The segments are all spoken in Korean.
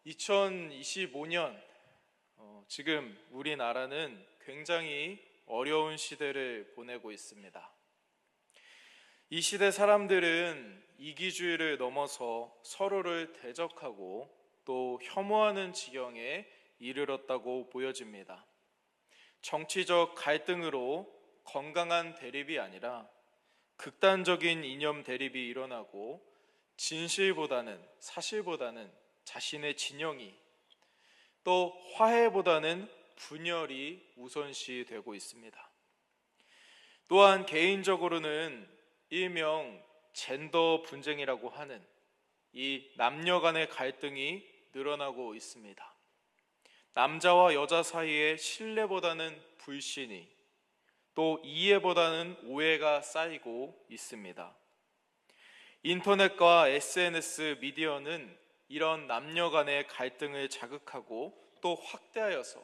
2025년 지금 우리나라는 굉장히 어려운 시대를 보내고 있습니다. 이 시대 사람들은 이기주의를 넘어서 서로를 대적하고 또 혐오하는 지경에 이르렀다고 보여집니다. 정치적 갈등으로 건강한 대립이 아니라 극단적인 이념 대립이 일어나고 진실보다는 사실보다는 자신의 진영이 또 화해보다는 분열이 우선시되고 있습니다. 또한 개인적으로는 일명 젠더 분쟁이라고 하는 이 남녀 간의 갈등이 늘어나고 있습니다. 남자와 여자 사이에 신뢰보다는 불신이 또 이해보다는 오해가 쌓이고 있습니다. 인터넷과 SNS 미디어는 이런 남녀 간의 갈등을 자극하고 또 확대하여서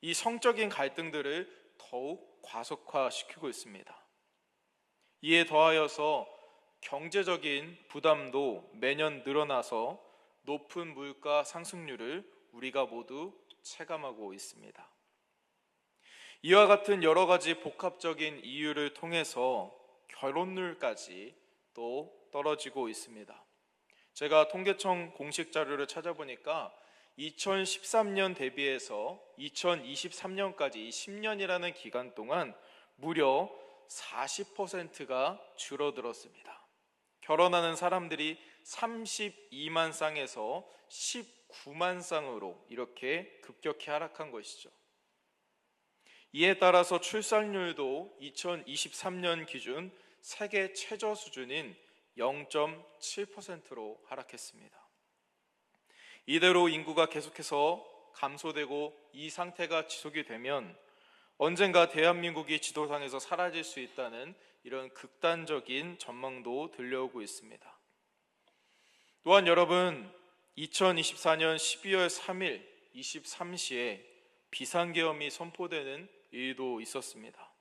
이 성적인 갈등들을 더욱 과속화시키고 있습니다. 이에 더하여서 경제적인 부담도 매년 늘어나서 높은 물가 상승률을 우리가 모두 체감하고 있습니다. 이와 같은 여러 가지 복합적인 이유를 통해서 결혼율까지 또 떨어지고 있습니다. 제가 통계청 공식 자료를 찾아보니까 2013년 대비해서 2023년까지 이 10년이라는 기간 동안 무려 40%가 줄어들었습니다. 결혼하는 사람들이 32만 쌍에서 19만 쌍으로 이렇게 급격히 하락한 것이죠. 이에 따라서 출산율도 2023년 기준 세계 최저 수준인 0.7%로 하락했습니다. 이대로 인구가 계속해서 감소되고 이 상태가 지속이 되면 언젠가 대한민국이 지도상에서 사라질 수 있다는 이런 극단적인 전망도 들려오고 있습니다. 또한 여러분, 2024년 12월 3일 23시에 비상계엄이 선포되는 일도 있었습니다.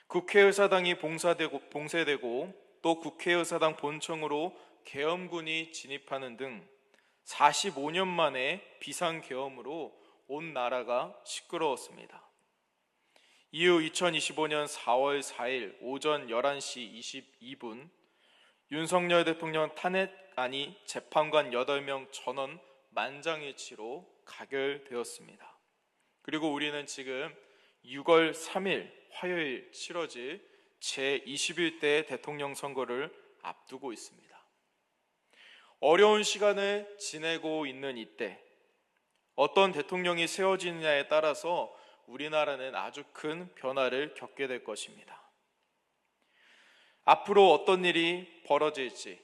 국회의사당이 봉쇄되고 또 국회의사당 본청으로 계엄군이 진입하는 등 45년 만에 비상계엄으로 온 나라가 시끄러웠습니다. 이후 2025년 4월 4일 오전 11시 22분 윤석열 대통령 탄핵안이 재판관 8명 전원 만장일치로 가결되었습니다. 그리고 우리는 지금 6월 3일 화요일 치러질 제21대 대통령 선거를 앞두고 있습니다. 어려운 시간을 지내고 있는 이때 어떤 대통령이 세워지느냐에 따라서 우리나라는 아주 큰 변화를 겪게 될 것입니다. 앞으로 어떤 일이 벌어질지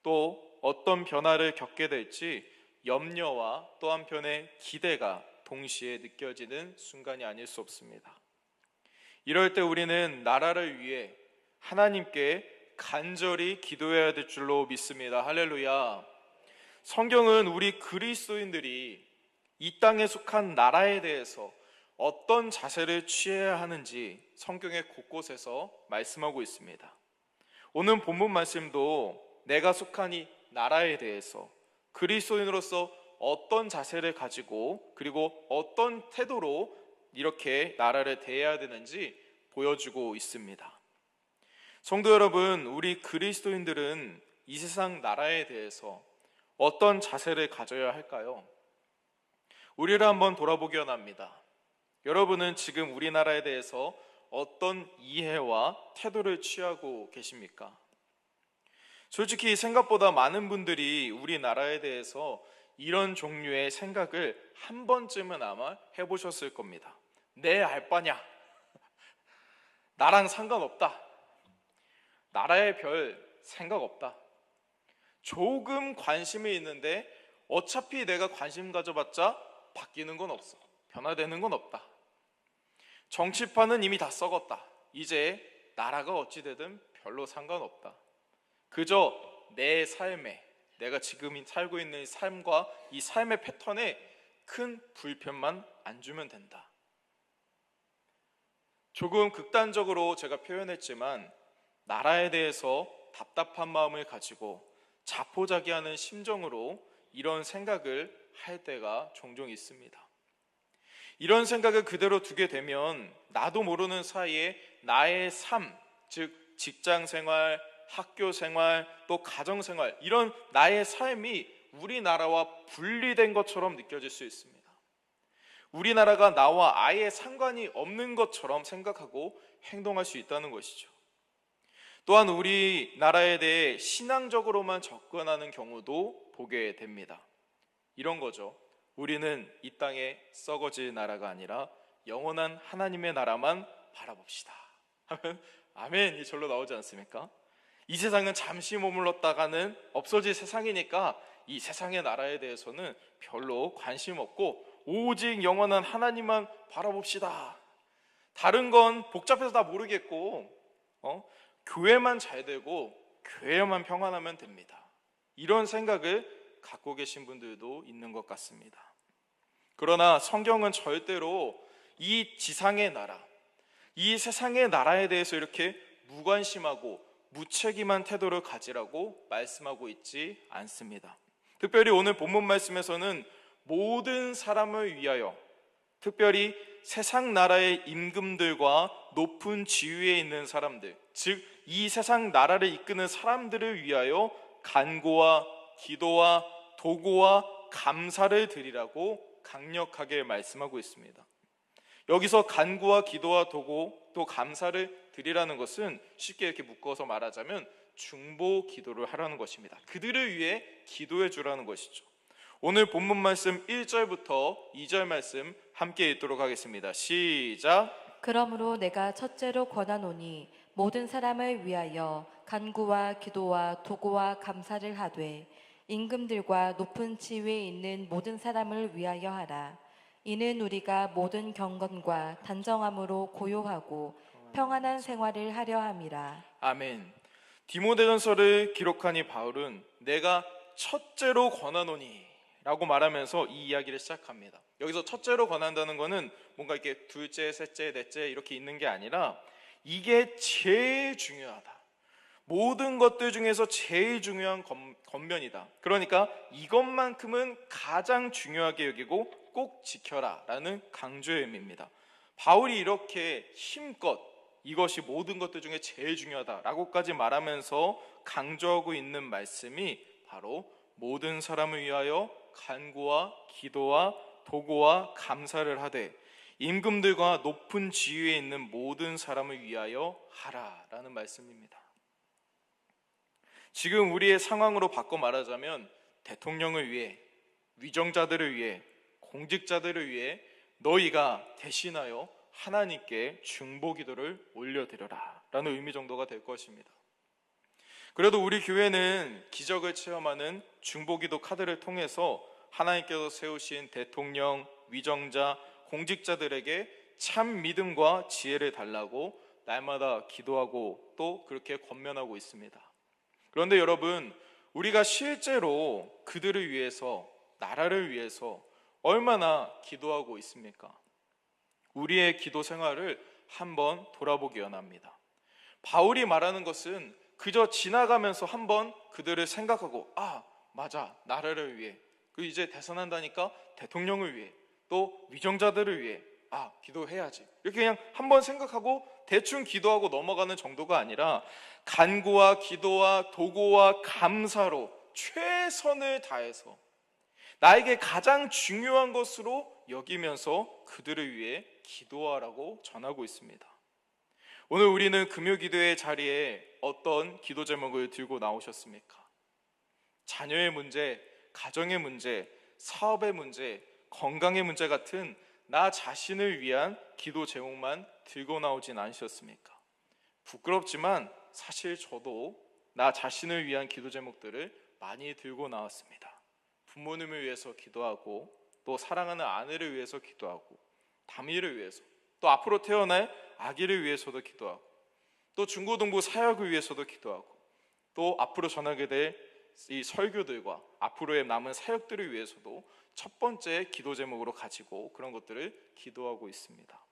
또 어떤 변화를 겪게 될지 염려와 또 한편의 기대가 동시에 느껴지는 순간이 아닐 수 없습니다. 이럴 때 우리는 나라를 위해 하나님께 간절히 기도해야 될 줄로 믿습니다. 할렐루야. 성경은 우리 그리스도인들이 이 땅에 속한 나라에 대해서 어떤 자세를 취해야 하는지 성경의 곳곳에서 말씀하고 있습니다. 오늘 본문 말씀도 내가 속한 이 나라에 대해서 그리스도인으로서 어떤 자세를 가지고 그리고 어떤 태도로 이렇게 나라를 대해야 되는지 보여주고 있습니다. 성도 여러분, 우리 그리스도인들은 이 세상 나라에 대해서 어떤 자세를 가져야 할까요? 우리를 한번 돌아보기 원합니다. 여러분은 지금 우리나라에 대해서 어떤 이해와 태도를 취하고 계십니까? 솔직히 생각보다 많은 분들이 우리나라에 대해서 이런 종류의 생각을 한 번쯤은 아마 해보셨을 겁니다. 내 알바냐? 나랑 상관없다. 나라에 별 생각 없다. 조금 관심이 있는데 어차피 내가 관심 가져봤자 바뀌는 건 없어. 변화되는 건 없다. 정치판은 이미 다 썩었다. 이제 나라가 어찌 되든 별로 상관없다. 그저 내 삶에, 내가 지금 살고 있는 삶과 이 삶의 패턴에 큰 불편만 안 주면 된다. 조금 극단적으로 제가 표현했지만 나라에 대해서 답답한 마음을 가지고 자포자기하는 심정으로 이런 생각을 할 때가 종종 있습니다. 이런 생각을 그대로 두게 되면 나도 모르는 사이에 나의 삶, 즉 직장 생활, 학교 생활, 또 가정 생활, 이런 나의 삶이 우리나라와 분리된 것처럼 느껴질 수 있습니다. 우리나라가 나와 아예 상관이 없는 것처럼 생각하고 행동할 수 있다는 것이죠. 또한 우리나라에 대해 신앙적으로만 접근하는 경우도 보게 됩니다. 이런 거죠. 우리는 이 땅에 썩어질 나라가 아니라 영원한 하나님의 나라만 바라봅시다 하면 아멘이 절로 나오지 않습니까? 이 세상은 잠시 머물렀다가는 없어질 세상이니까 이 세상의 나라에 대해서는 별로 관심 없고 오직 영원한 하나님만 바라봅시다. 다른 건 복잡해서 다 모르겠고 교회만 잘 되고 교회만 평안하면 됩니다. 이런 생각을 갖고 계신 분들도 있는 것 같습니다. 그러나 성경은 절대로 이 지상의 나라, 이 세상의 나라에 대해서 이렇게 무관심하고 무책임한 태도를 가지라고 말씀하고 있지 않습니다. 특별히 오늘 본문 말씀에서는 모든 사람을 위하여, 특별히 세상 나라의 임금들과 높은 지위에 있는 사람들, 즉 이 세상 나라를 이끄는 사람들을 위하여 간구와 기도와 도구와 감사를 드리라고 강력하게 말씀하고 있습니다. 여기서 간구와 기도와 도구 또 감사를 드리라는 것은 쉽게 이렇게 묶어서 말하자면 중보 기도를 하라는 것입니다. 그들을 위해 기도해 주라는 것이죠. 오늘 본문 말씀 1절부터 2절 말씀 함께 읽도록 하겠습니다. 시작. 그러므로 내가 첫째로 권하노니 모든 사람을 위하여 간구와 기도와 도구와 감사를 하되 임금들과 높은 지위에 있는 모든 사람을 위하여 하라. 이는 우리가 모든 경건과 단정함으로 고요하고 평안한 생활을 하려 함이라. 아멘. 디모데전서를 기록한 이 바울은 내가 첫째로 권하노니 라고 말하면서 이 이야기를 시작합니다. 여기서 첫째로 권한다는 것은 뭔가 이렇게 둘째, 셋째, 넷째 이렇게 있는 게 아니라 이게 제일 중요하다. 모든 것들 중에서 제일 중요한 권면이다. 그러니까 이것만큼은 가장 중요하게 여기고 꼭 지켜라 라는 강조의 의미입니다. 바울이 이렇게 힘껏 이것이 모든 것들 중에 제일 중요하다라고까지 말하면서 강조하고 있는 말씀이 바로 모든 사람을 위하여 간구와 기도와 도구와 감사를 하되 임금들과 높은 지위에 있는 모든 사람을 위하여 하라라는 말씀입니다. 지금 우리의 상황으로 바꿔 말하자면 대통령을 위해, 위정자들을 위해, 공직자들을 위해 너희가 대신하여 하나님께 중보기도를 올려드려라 라는 의미 정도가 될 것입니다. 그래도 우리 교회는 기적을 체험하는 중보기도 카드를 통해서 하나님께서 세우신 대통령, 위정자, 공직자들에게 참 믿음과 지혜를 달라고 날마다 기도하고 또 그렇게 권면하고 있습니다. 그런데 여러분, 우리가 실제로 그들을 위해서, 나라를 위해서 얼마나 기도하고 있습니까? 우리의 기도 생활을 한번 돌아보기 원합니다. 바울이 말하는 것은 그저 지나가면서 한번 그들을 생각하고 맞아, 나라를 위해, 이제 대선한다니까 대통령을 위해, 또 위정자들을 위해 기도해야지, 이렇게 그냥 한번 생각하고 대충 기도하고 넘어가는 정도가 아니라 간구와 기도와 도구와 감사로 최선을 다해서 나에게 가장 중요한 것으로 여기면서 그들을 위해 기도하라고 전하고 있습니다. 오늘 우리는 금요기도의 자리에 어떤 기도 제목을 들고 나오셨습니까? 자녀의 문제, 가정의 문제, 사업의 문제, 건강의 문제 같은 나 자신을 위한 기도 제목만 들고 나오진 않으셨습니까? 부끄럽지만 사실 저도 나 자신을 위한 기도 제목들을 많이 들고 나왔습니다. 부모님을 위해서 기도하고, 또 사랑하는 아내를 위해서 기도하고, 다미를 위해서, 또 앞으로 태어날 아기를 위해서도 기도하고, 또 중고등부 사역을 위해서도 기도하고, 또 앞으로 전하게 될 이 설교들과 앞으로의 남은 사역들을 위해서도 첫 번째 기도 제목으로 가지고 그런 것들을 기도하고 있습니다.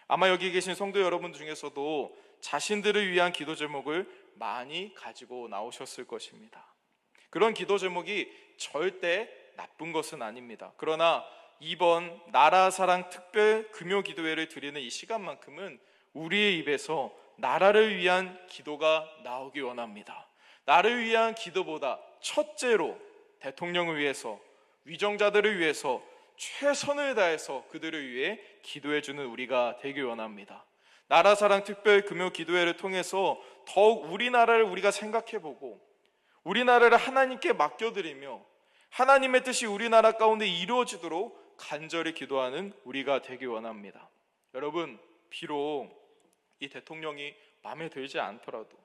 아마 여기 계신 성도 여러분 중에서도 자신들을 위한 기도 제목을 많이 가지고 나오셨을 것입니다. 그런 기도 제목이 절대 나쁜 것은 아닙니다. 그러나 이번 나라사랑 특별 금요기도회를 드리는 이 시간만큼은 우리의 입에서 나라를 위한 기도가 나오기 원합니다. 나를 위한 기도보다 첫째로 대통령을 위해서, 위정자들을 위해서 최선을 다해서 그들을 위해 기도해주는 우리가 되길 원합니다. 나라사랑 특별 금요기도회를 통해서 더욱 우리나라를 우리가 생각해보고 우리나라를 하나님께 맡겨드리며 하나님의 뜻이 우리나라 가운데 이루어지도록 간절히 기도하는 우리가 되길 원합니다. 여러분, 비록 이 대통령이 마음에 들지 않더라도,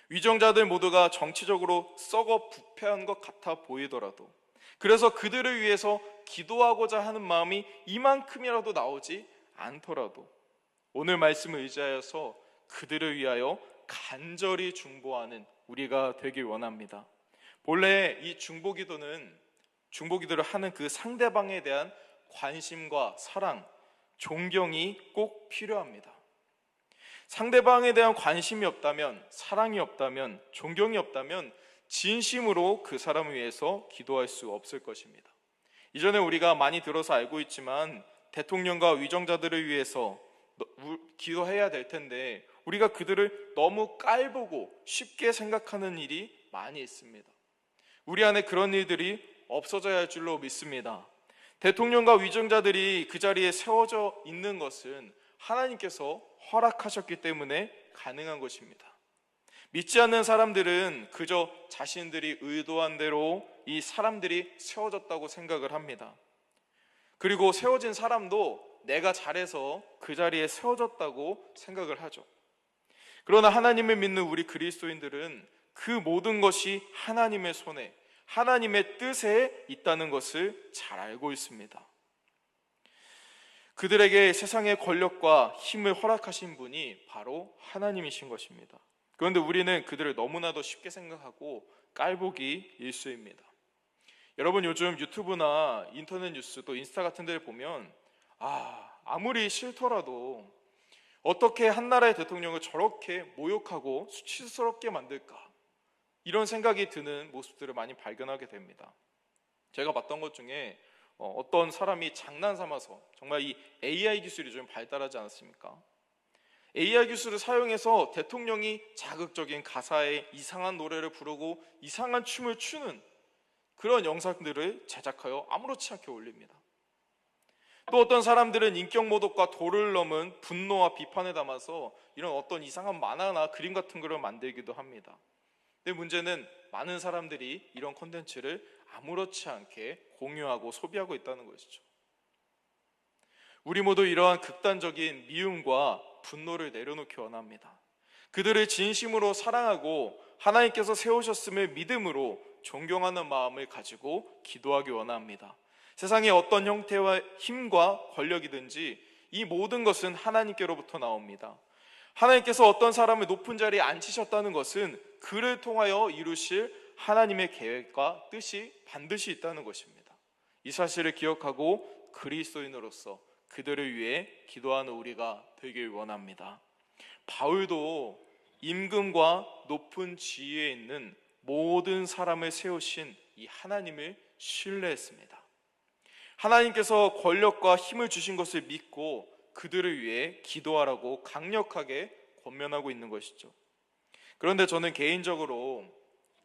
위정자들 모두가 정치적으로 썩어 부패한 것 같아 보이더라도, 그래서 그들을 위해서 기도하고자 하는 마음이 이만큼이라도 나오지 않더라도 오늘 말씀을 의지하여서 그들을 위하여 간절히 중보하는 우리가 되길 원합니다. 본래 이 중보기도를 하는 그 상대방에 대한 관심과 사랑, 존경이 꼭 필요합니다. 상대방에 대한 관심이 없다면, 사랑이 없다면, 존경이 없다면 진심으로 그 사람을 위해서 기도할 수 없을 것입니다. 이전에 우리가 많이 들어서 알고 있지만 대통령과 위정자들을 위해서 기도해야 될 텐데 우리가 그들을 너무 깔보고 쉽게 생각하는 일이 많이 있습니다. 우리 안에 그런 일들이 없어져야 할 줄로 믿습니다. 대통령과 위정자들이 그 자리에 세워져 있는 것은 하나님께서 허락하셨기 때문에 가능한 것입니다. 믿지 않는 사람들은 그저 자신들이 의도한 대로 이 사람들이 세워졌다고 생각을 합니다. 그리고 세워진 사람도 내가 잘해서 그 자리에 세워졌다고 생각을 하죠. 그러나 하나님을 믿는 우리 그리스도인들은 그 모든 것이 하나님의 손에, 하나님의 뜻에 있다는 것을 잘 알고 있습니다. 그들에게 세상의 권력과 힘을 허락하신 분이 바로 하나님이신 것입니다. 그런데 우리는 그들을 너무나도 쉽게 생각하고 깔보기 일쑤입니다. 여러분, 요즘 유튜브나 인터넷 뉴스 또 인스타 같은 데를 보면 아무리 싫더라도 어떻게 한 나라의 대통령을 저렇게 모욕하고 수치스럽게 만들까, 이런 생각이 드는 모습들을 많이 발견하게 됩니다. 제가 봤던 것 중에 어떤 사람이 장난삼아서, 정말 이 AI 기술이 좀 발달하지 않았습니까? AI 기술을 사용해서 대통령이 자극적인 가사에 이상한 노래를 부르고 이상한 춤을 추는 그런 영상들을 제작하여 아무렇지 않게 올립니다. 또 어떤 사람들은 인격 모독과 도를 넘은 분노와 비판에 담아서 이런 어떤 이상한 만화나 그림 같은 걸 만들기도 합니다. 근데 문제는 많은 사람들이 이런 콘텐츠를 아무렇지 않게 공유하고 소비하고 있다는 것이죠. 우리 모두 이러한 극단적인 미움과 분노를 내려놓기 원합니다. 그들을 진심으로 사랑하고 하나님께서 세우셨음을 믿음으로 존경하는 마음을 가지고 기도하기 원합니다. 세상의 어떤 형태와 힘과 권력이든지 이 모든 것은 하나님께로부터 나옵니다. 하나님께서 어떤 사람을 높은 자리에 앉히셨다는 것은 그를 통하여 이루실 하나님의 계획과 뜻이 반드시 있다는 것입니다. 이 사실을 기억하고 그리스도인으로서 그들을 위해 기도하는 우리가 되길 원합니다. 바울도 임금과 높은 지위에 있는 모든 사람을 세우신 이 하나님을 신뢰했습니다. 하나님께서 권력과 힘을 주신 것을 믿고 그들을 위해 기도하라고 강력하게 권면하고 있는 것이죠. 그런데 저는 개인적으로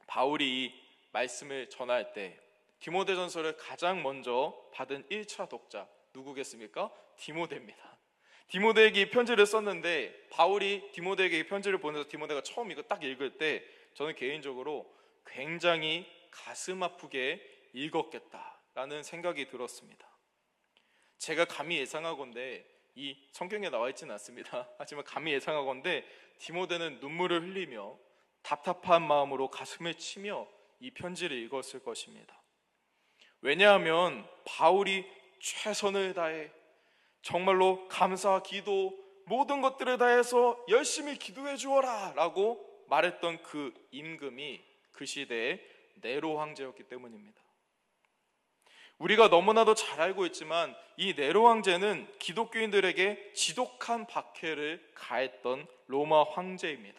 바울이 이 말씀을 전할 때 디모데전서를 가장 먼저 받은 1차 독자 누구겠습니까? 디모데입니다. 디모데에게 이 편지를 썼는데 바울이 디모데에게 이 편지를 보내서 디모데가 처음 이거 딱 읽을 때 저는 개인적으로 굉장히 가슴 아프게 읽었겠다라는 생각이 들었습니다. 제가 감히 예상하건대, 이 성경에 나와 있지는 않습니다. 하지만 감히 예상하건대 디모데는 눈물을 흘리며 답답한 마음으로 가슴을 치며 이 편지를 읽었을 것입니다. 왜냐하면 바울이 최선을 다해 정말로 감사, 기도, 모든 것들을 다해서 열심히 기도해 주어라 라고 말했던 그 임금이 그 시대의 네로 황제였기 때문입니다. 우리가 너무나도 잘 알고 있지만 이 네로 황제는 기독교인들에게 지독한 박해를 가했던 로마 황제입니다.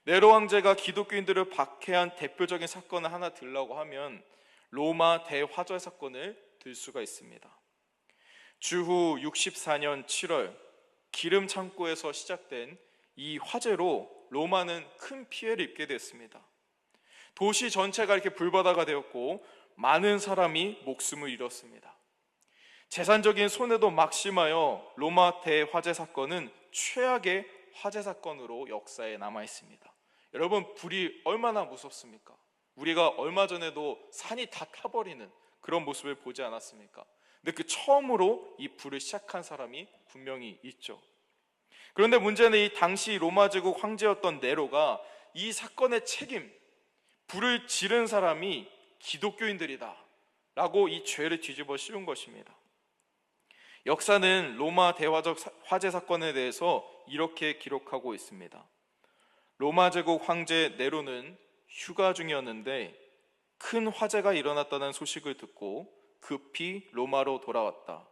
네로 황제가 기독교인들을 박해한 대표적인 사건을 하나 들라고 하면 로마 대화재 사건을 들 수가 있습니다. 주후 64년 7월 기름 창고에서 시작된 이 화재로 로마는 큰 피해를 입게 됐습니다. 도시 전체가 이렇게 불바다가 되었고 많은 사람이 목숨을 잃었습니다. 재산적인 손해도 막심하여 로마 대화재 사건은 최악의 화재 사건으로 역사에 남아 있습니다. 여러분, 불이 얼마나 무섭습니까? 우리가 얼마 전에도 산이 다 타버리는 그런 모습을 보지 않았습니까? 근데 그 처음으로 이 불을 시작한 사람이 분명히 있죠. 그런데 문제는 이 당시 로마 제국 황제였던 네로가 이 사건의 책임, 불을 지른 사람이 기독교인들이다 라고 이 죄를 뒤집어 씌운 것입니다. 역사는 로마 대화적 화재 사건에 대해서 이렇게 기록하고 있습니다. 로마 제국 황제 네로는 휴가 중이었는데 큰 화재가 일어났다는 소식을 듣고 급히 로마로 돌아왔다.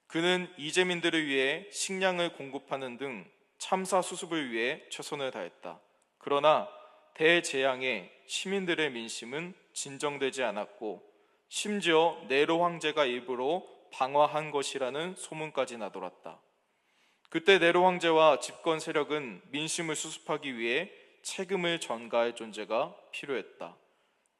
그는 이재민들을 위해 식량을 공급하는 등 참사 수습을 위해 최선을 다했다. 그러나 대재앙에 시민들의 민심은 진정되지 않았고 심지어 네로 황제가 일부러 방화한 것이라는 소문까지 나돌았다. 그때 네로 황제와 집권 세력은 민심을 수습하기 위해 책임을 전가할 존재가 필요했다.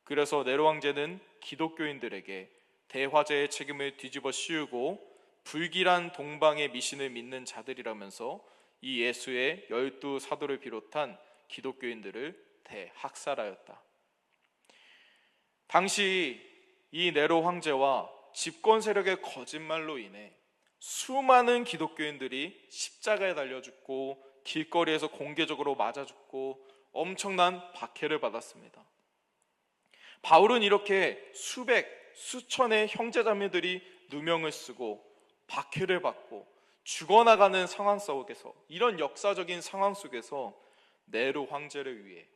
그래서 네로 황제는 기독교인들에게 대화재의 책임을 뒤집어 씌우고 불길한 동방의 미신을 믿는 자들이라면서 이 예수의 12사도를 비롯한 기독교인들을 대학살하였다. 당시 이 네로 황제와 집권 세력의 거짓말로 인해 수많은 기독교인들이 십자가에 달려 죽고 길거리에서 공개적으로 맞아 죽고 엄청난 박해를 받았습니다. 바울은 이렇게 수천의 형제자매들이 누명을 쓰고 박해를 받고 죽어나가는 상황 속에서, 이런 역사적인 상황 속에서 네로 황제를 위해,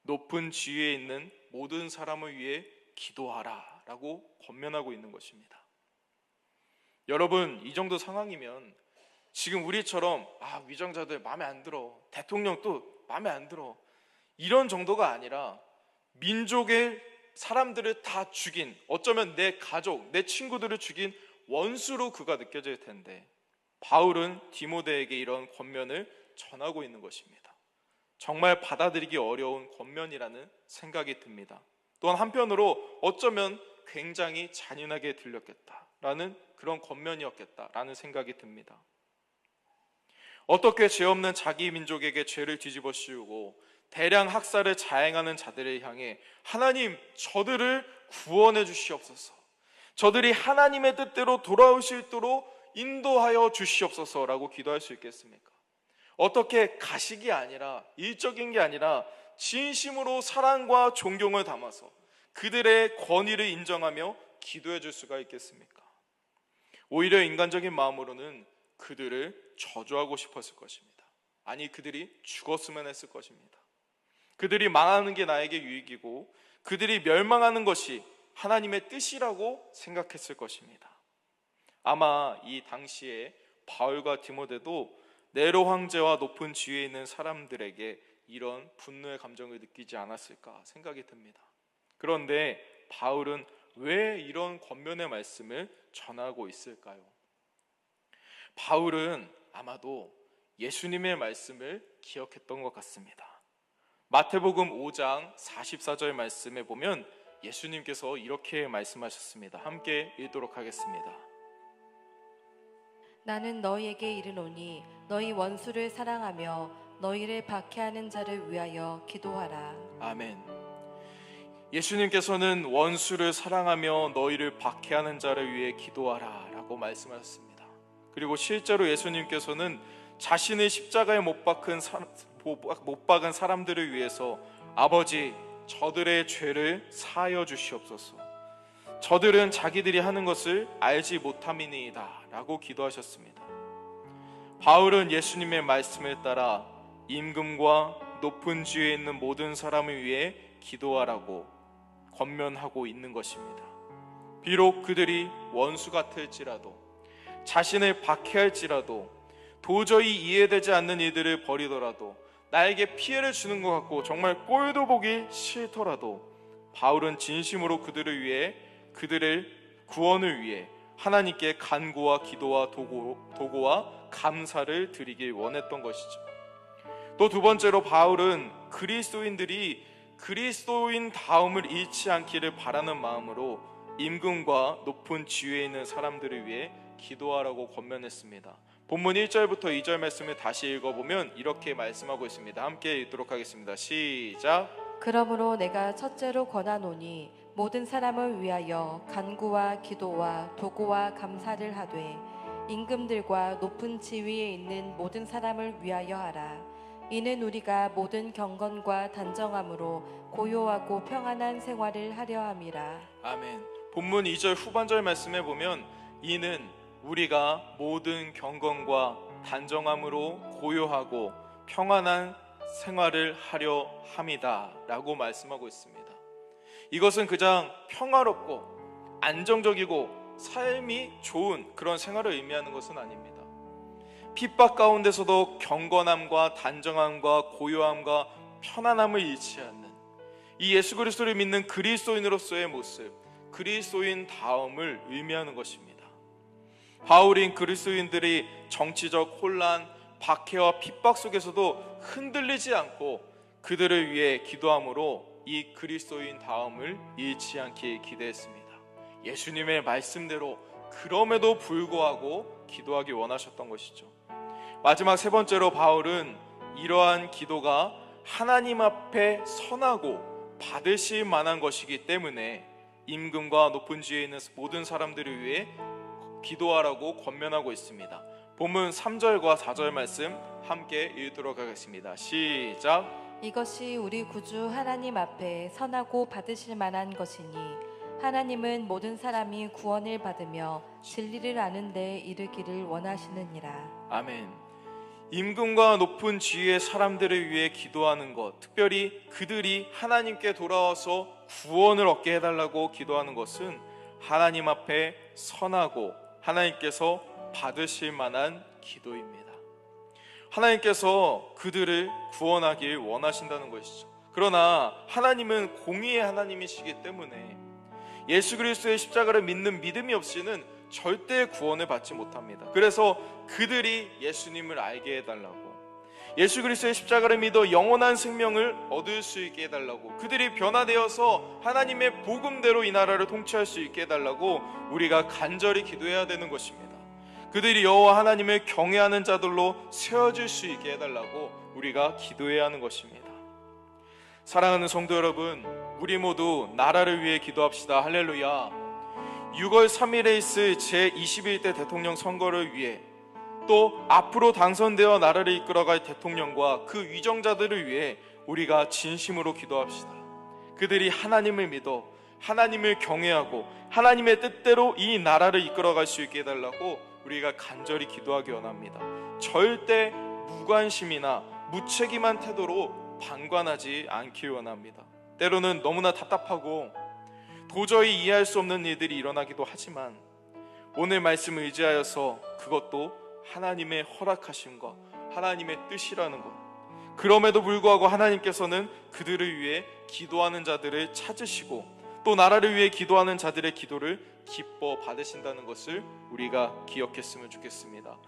높은 지위에 있는 모든 사람을 위해 기도하라 라고 권면하고 있는 것입니다. 여러분, 이 정도 상황이면 지금 우리처럼 위정자들 마음에 안 들어, 대통령 또 마음에 안 들어, 이런 정도가 아니라 민족의 사람들을 다 죽인, 어쩌면 내 가족, 내 친구들을 죽인 원수로 그가 느껴질 텐데 바울은 디모데에게 이런 권면을 전하고 있는 것입니다. 정말 받아들이기 어려운 권면이라는 생각이 듭니다. 또한 한편으로 어쩌면 굉장히 잔인하게 들렸겠다라는 그런 권면이었겠다라는 생각이 듭니다. 어떻게 죄 없는 자기 민족에게 죄를 뒤집어 씌우고 대량 학살을 자행하는 자들을 향해 하나님, 저들을 구원해 주시옵소서, 저들이 하나님의 뜻대로 돌아올 수 있도록 인도하여 주시옵소서라고 기도할 수 있겠습니까? 어떻게 가식이 아니라, 일적인 게 아니라 진심으로 사랑과 존경을 담아서 그들의 권위를 인정하며 기도해 줄 수가 있겠습니까? 오히려 인간적인 마음으로는 그들을 저주하고 싶었을 것입니다. 아니, 그들이 죽었으면 했을 것입니다. 그들이 망하는 게 나에게 유익이고 그들이 멸망하는 것이 하나님의 뜻이라고 생각했을 것입니다. 아마 이 당시에 바울과 디모데도 네로 황제와 높은 지위에 있는 사람들에게 이런 분노의 감정을 느끼지 않았을까 생각이 듭니다. 그런데 바울은 왜 이런 권면의 말씀을 전하고 있을까요? 바울은 아마도 예수님의 말씀을 기억했던 것 같습니다. 마태복음 5장 44절 말씀에 보면 예수님께서 이렇게 말씀하셨습니다. 함께 읽도록 하겠습니다. 나는 너희에게 이르노니 너희 원수를 사랑하며 너희를 박해하는 자를 위하여 기도하라. 아멘. 예수님께서는 원수를 사랑하며 너희를 박해하는 자를 위해 기도하라 라고 말씀하셨습니다. 그리고 실제로 예수님께서는 자신의 십자가에 못 박은 사람들을 위해서 아버지, 저들의 죄를 사하여 주시옵소서, 저들은 자기들이 하는 것을 알지 못함이니이다 라고 기도하셨습니다. 바울은 예수님의 말씀을 따라 임금과 높은 지위에 있는 모든 사람을 위해 기도하라고 권면하고 있는 것입니다. 비록 그들이 원수 같을지라도, 자신을 박해할지라도, 도저히 이해되지 않는 일들을 벌이더라도 나에게 피해를 주는 것 같고 정말 꼴도 보기 싫더라도 바울은 진심으로 그들을 위해, 그들의 구원을 위해 하나님께 간구와 기도와 도구와 감사를 드리길 원했던 것이죠. 또 두 번째로 바울은 그리스도인들이 그리스도인 다움을 잃지 않기를 바라는 마음으로 임금과 높은 지위에 있는 사람들을 위해 기도하라고 권면했습니다. 본문 1절부터 2절 말씀을 다시 읽어보면 이렇게 말씀하고 있습니다. 함께 읽도록 하겠습니다. 시작. 그러므로 내가 첫째로 권하노니 모든 사람을 위하여 간구와 기도와 도구와 감사를 하되 임금들과 높은 지위에 있는 모든 사람을 위하여 하라. 이는 우리가 모든 경건과 단정함으로 고요하고 평안한 생활을 하려 함이라. 아멘. 본문 2절 후반절 말씀에 보면 이는 우리가 모든 경건과 단정함으로 고요하고 평안한 생활을 하려 함이다 라고 말씀하고 있습니다. 이것은 그냥 평화롭고 안정적이고 삶이 좋은 그런 생활을 의미하는 것은 아닙니다. 핍박 가운데서도 경건함과 단정함과 고요함과 편안함을 잃지 않는 이 예수 그리스도를 믿는 그리스도인으로서의 모습, 그리스도인 다움을 의미하는 것입니다. 바울인 그리스도인들이 정치적 혼란, 박해와 핍박 속에서도 흔들리지 않고 그들을 위해 기도함으로 이 그리스도인 다움을 잃지 않게 기대했습니다. 예수님의 말씀대로 그럼에도 불구하고 기도하기 원하셨던 것이죠. 마지막 세 번째로 바울은 이러한 기도가 하나님 앞에 선하고 받으실 만한 것이기 때문에 임금과 높은 지위에 있는 모든 사람들을 위해 기도하라고 권면하고 있습니다. 본문 3절과 4절 말씀 함께 읽도록 하겠습니다. 시작. 이것이 우리 구주 하나님 앞에 선하고 받으실 만한 것이니 하나님은 모든 사람이 구원을 받으며 진리를 아는 데 이르기를 원하시느니라. 아멘. 임금과 높은 지위의 사람들을 위해 기도하는 것, 특별히 그들이 하나님께 돌아와서 구원을 얻게 해달라고 기도하는 것은 하나님 앞에 선하고 하나님께서 받으실 만한 기도입니다. 하나님께서 그들을 구원하길 원하신다는 것이죠. 그러나 하나님은 공의의 하나님이시기 때문에 예수 그리스도의 십자가를 믿는 믿음이 없이는 절대 구원을 받지 못합니다. 그래서 그들이 예수님을 알게 해달라고, 예수 그리스도의 십자가를 믿어 영원한 생명을 얻을 수 있게 해달라고, 그들이 변화되어서 하나님의 복음대로 이 나라를 통치할 수 있게 해달라고 우리가 간절히 기도해야 되는 것입니다. 그들이 여호와 하나님을 경외하는 자들로 세워질 수 있게 해달라고 우리가 기도해야 하는 것입니다. 사랑하는 성도 여러분, 우리 모두 나라를 위해 기도합시다. 할렐루야. 6월 3일에 있을 제21대 대통령 선거를 위해, 또 앞으로 당선되어 나라를 이끌어갈 대통령과 그 위정자들을 위해 우리가 진심으로 기도합시다. 그들이 하나님을 믿어 하나님을 경외하고 하나님의 뜻대로 이 나라를 이끌어갈 수 있게 해달라고 우리가 간절히 기도하기 원합니다. 절대 무관심이나 무책임한 태도로 방관하지 않길 원합니다. 때로는 너무나 답답하고 도저히 이해할 수 없는 일들이 일어나기도 하지만 오늘 말씀을 의지하여서 그것도 하나님의 허락하심과 하나님의 뜻이라는 것, 그럼에도 불구하고 하나님께서는 그들을 위해 기도하는 자들을 찾으시고 또 나라를 위해 기도하는 자들의 기도를 기뻐 받으신다는 것을 우리가 기억했으면 좋겠습니다.